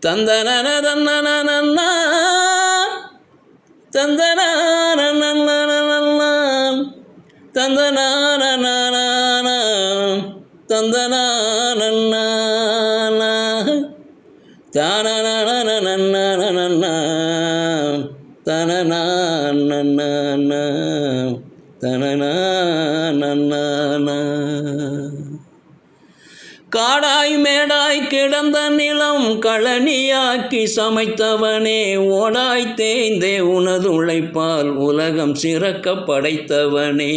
தந்தன தந்தன தந்தன தந்தன தந்தன காடாய் மேடாய் கிடந்த நிலம் களனியாக்கி சமைத்தவனே, ஓடாய் தேய்ந்தே உனது உழைப்பால் உலகம் சிறக்க படைத்தவனே.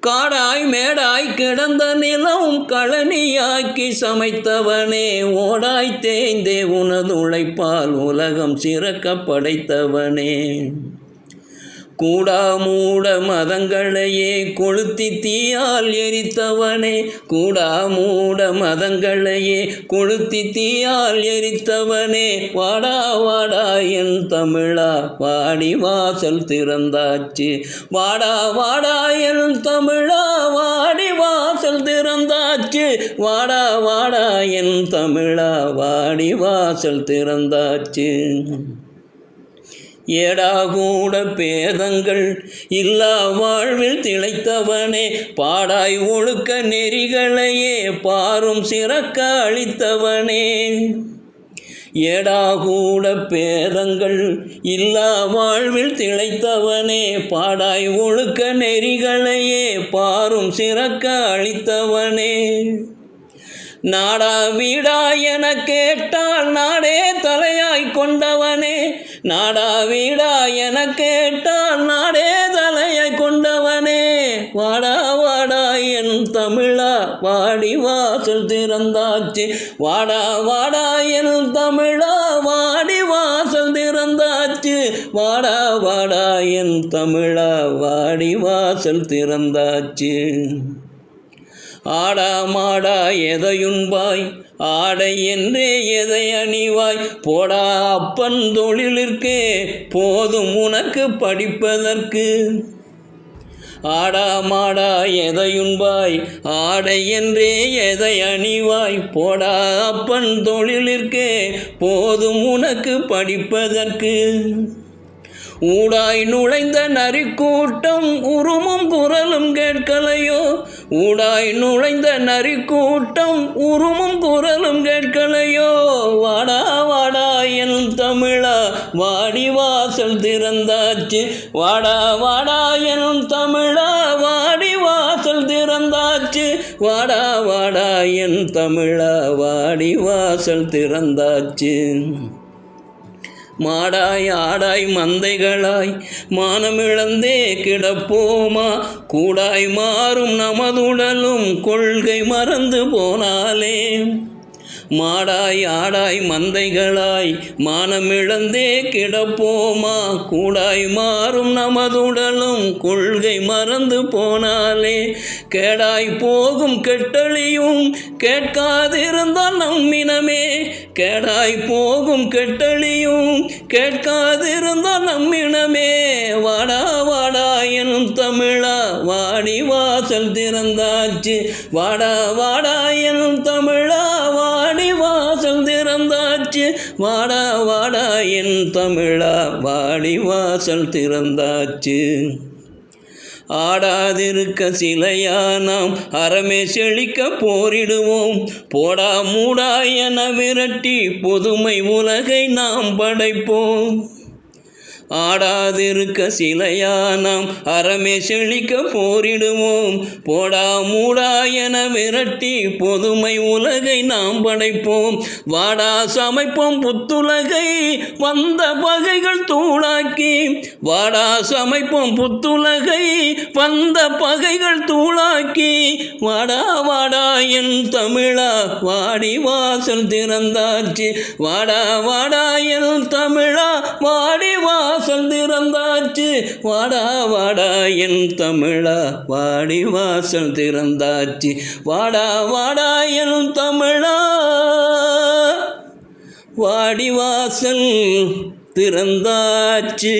காடாய் மேடாய் கிடந்த நிலம் களனியாக்கி சமைத்தவனே, ஓடாய் தேய்ந்தே உனது உழைப்பால் உலகம் சிறக்க படைத்தவனே. கூடா மூட மதங்களையே கொளுத்தி தீயால் எரித்தவனே, கூடா மூட மதங்களையே கொளுத்தி தீயால் எரித்தவனே. வாடா வாடா என் தமிழா வாடி வாசல் திறந்தாச்சு, வாடா வாடா என் தமிழா வாடி வாசல் திறந்தாச்சு, வாடா வாடா என் தமிழா வாடி வாசல் திறந்தாச்சு. ஏடாகூட பேதங்கள் இல்லா வாழ்வில் திளைத்தவனே, பாடாய் ஒழுக்க நெறிகளையே பாரும் சிறக்க அளித்தவனே. ஏடாகூட பேதங்கள் இல்லா வாழ்வில் திளைத்தவனே, பாடாய் ஒழுக்க நெறிகளையே பாரும் சிறக்க அளித்தவனே. நாடா வீடா என கேட்டால் நாடே தலையாய் கொண்டவனே, நாடா வீடா என கேட்டால் நாடே தலையாய் கொண்டவனே. வாடா வாடா என் தமிழா வாடி வாசல் திறந்தாச்சு, வாடா வாடா என் தமிழா வாடி வாசல் திறந்தாச்சு, வாடா வாடா என் தமிழா வாடி வாசல் திறந்தாச்சு. ஆடா மாடா எதையுண்பாய் ஆடை என்றே எதை அணிவாய், போடா அப்பன் தொழிலிற்கே போதும் உனக்கு படிப்பதற்கு. ஆடா மாடா எதையுண்பாய் ஆடை என்றே எதை அணிவாய், போடா அப்பன் தொழிலிற்கே போதும் உனக்கு படிப்பதற்கு. ஊடாய் நுழைந்த நரிக்கூட்டம் உருமும் குரலும் கேட்கலையோ, ஊடாய் நுழைந்த நரிக்கூட்டம் உருமும் குரலும் கேட்கலையோ. வாடா வாடா என் தமிழா வாடி வாசல் திறந்தாச்சு, வாடா வாடா என் தமிழா வாடி வாசல் திறந்தாச்சு, வாடா வாடா என் தமிழா வாடி வாசல் திறந்தாச்சு. மாடாய் ஆடாய் மந்தைகளாய் மானமிழந்தே கிடப்போமா, கூடாய் மாறும் நமதுடலும் கொள்கை மறந்து போனாலே. மாடாய் ஆடாய் மந்தைகளாய் மானமிழந்தே கிடப்போமா, கூடாய் மாறும் நமதுடலும் கொள்கை மறந்து போனாலே. கேடாய் போகும் கெட்டழியும் கேட்காதிருந்தால் நம்மினமே, கேடாய் போகும் கெட்டழியும் கேட்காதிருந்தால் நம்மினமே. வாடா வாடா எனும் தமிழா வாடி வாசல் திறந்தாச்சு, வாடா வாடா எனும் தமிழா வாடி வாசல் திறந்தாச்சு, வாடா வாடா என் தமிழா வாடி வாசல் திறந்தாச்சு. ஆடாதிருக்க சிலையா நாம் அறமே செழிக்க போரிடுவோம், போடா மூடா என விரட்டி புதுமை உலகை நாம் படைப்போம். ஆடாதிருக்க சிலையா நாம் அறமே செழிக்க போரிடுவோம், போடா மூடா என விரட்டி பொதுமை உலகை நாம் படைப்போம். வாடா சமைப்போம் புத்துலகை வந்த பகைகள் தூளாக்கி, வாடா சமைப்போம் புத்துலகை வந்த பகைகள் தூளாக்கி. வாடா வாடா என் தமிழா வாடி வாசல் திறந்தாச்சு, வாடா வாடா என் தமிழா வாடி வாசல் திறந்தாச்சு, வாடா வாடா என் தமிழா வாடி வாசல் திறந்தாச்சு, வாடா வாடா என் தமிழா வாடி வாசல் திறந்தாச்சு.